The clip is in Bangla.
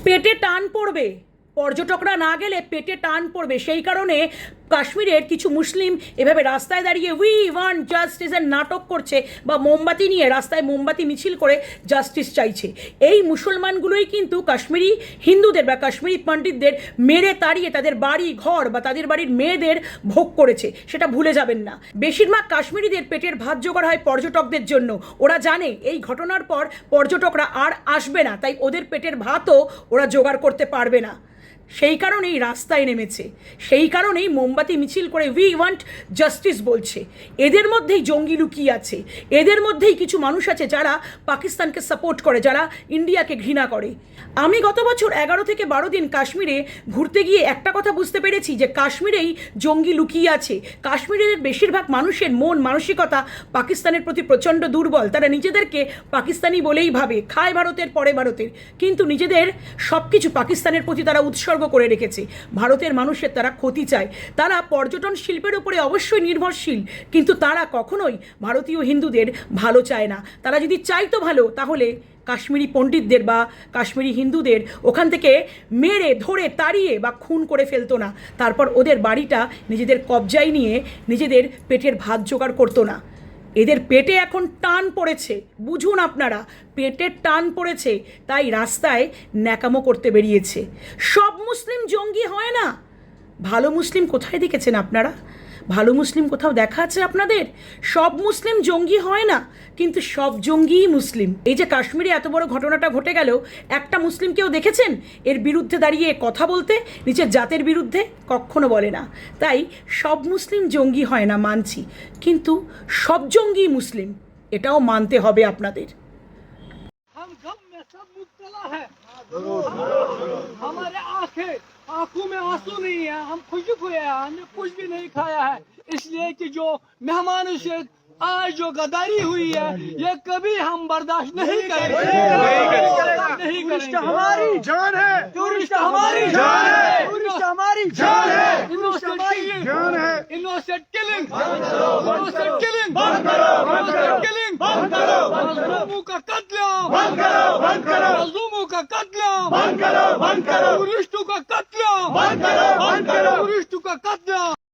পেটে টান পড়বে, পর্যটকরা না গেলে পেটে টান পড়বে। সেই কারণে কাশ্মীরের কিছু মুসলিম এভাবে রাস্তায় দাঁড়িয়ে উই ওয়ান্ট জাস্টিসের নাটক করছে, বা মোমবাতি নিয়ে রাস্তায় মোমবাতি মিছিল করে জাস্টিস চাইছে। এই মুসলমানগুলোই কিন্তু কাশ্মীরি হিন্দুদের বা কাশ্মীরি পণ্ডিতদের মেরে তাড়িয়ে তাদের বাড়ি ঘর বা তাদের বাড়ির মেয়েদের ভোগ করেছে, সেটা ভুলে যাবেন না। বেশিরভাগ কাশ্মীরিদের পেটের ভাত জোগাড় হয় পর্যটকদের জন্য। ওরা জানে এই ঘটনার পর পর্যটকরা আর আসবে না, তাই ওদের পেটের ভাতও ওরা জোগাড় করতে পারবে না। সেই কারণেই রাস্তায় নেমেছে, সেই কারণেই মোমবাতি মিছিল করে উই ওয়ান্ট জাস্টিস বলছে। এদের মধ্যেই জঙ্গি লুকিয়ে আছে, এদের মধ্যেই কিছু মানুষ আছে যারা পাকিস্তানকে সাপোর্ট করে, যারা ইন্ডিয়াকে ঘৃণা করে। আমি গত বছর 11 থেকে 12 দিন কাশ্মীরে ঘুরতে গিয়ে একটা কথা বুঝতে পেরেছি যে কাশ্মীরেই জঙ্গি লুকিয়ে আছে। কাশ্মীরের বেশিরভাগ মানুষের মন মানসিকতা পাকিস্তানের প্রতি প্রচণ্ড দুর্বল। তারা নিজেদেরকে পাকিস্তানি বলেই ভাবে, খায় ভারতের পরে ভারতের, কিন্তু নিজেদের সব কিছু পাকিস্তানের প্রতি তারা উৎসর্গ করে রেখেছে। ভারতের মানুষের তারা ক্ষতি চায়। তারা পর্যটন শিল্পের উপরে অবশ্যই নির্ভরশীল, কিন্তু তারা কখনোই ভারতীয় হিন্দুদের ভালো চায় না। তারা যদি চাইতো ভালো, তাহলে কাশ্মীরি পণ্ডিতদের বা কাশ্মীরি হিন্দুদের ওখান থেকে মেরে ধরে তাড়িয়ে বা খুন করে ফেলতো না, তারপর ওদের বাড়িটা নিজেদের কবজায় নিয়ে নিজেদের পেটের ভাত জোগাড় করতো না। এদের পেটে এখন টান পড়েছে, বুঝুন আপনারা, পেটের টান পড়েছে, তাই রাস্তায় ন্যাকামো করতে বেরিয়েছে। সব মুসলিম জঙ্গি হয় না। ভালো মুসলিম কোথায় দেখেছেন আপনারা? ভালো মুসলিম কোথাও দেখা আছে আপনাদের? সব মুসলিম জঙ্গি হয় না, কিন্তু সব জঙ্গিই মুসলিম। এই যে কাশ্মীরে এত বড় ঘটনাটা ঘটে গেল, একটা মুসলিমকেও দেখেছেন এর বিরুদ্ধে দাঁড়িয়ে কথা বলতে? নিজের জাতের বিরুদ্ধে কখনো বলে না। তাই সব মুসলিম জঙ্গি হয় না মানছি, কিন্তু সব জঙ্গি মুসলিম, এটাও মানতে হবে আপনাদের। हम गम में सब मुब्तला है। हमारे आंखों में आंसू नहीं है, हम खुशक हुए हैं, हमने कुछ भी नहीं खाया है, इसलिए कि जो मेहमानों से आज जो गद्दारी हुई है ये कभी हम बर्दाश्त नहीं करेंगे। नहीं करेंगे। हमारी जान है, टूरिस्ट हमारी जान है, टूरिस्ट हमारी जान है, इनोसेंट जान है। Innocent killing, innocent killing, killing, मजलूमों का कत्लेआम बंद करो, बंद करो, मजलूमों का कत्लेआम बंद करो, बंद करो, टूरिस्टों का कत्लेआम बंद करो, बंद करो। टूरिस्टों का कत्लेआम।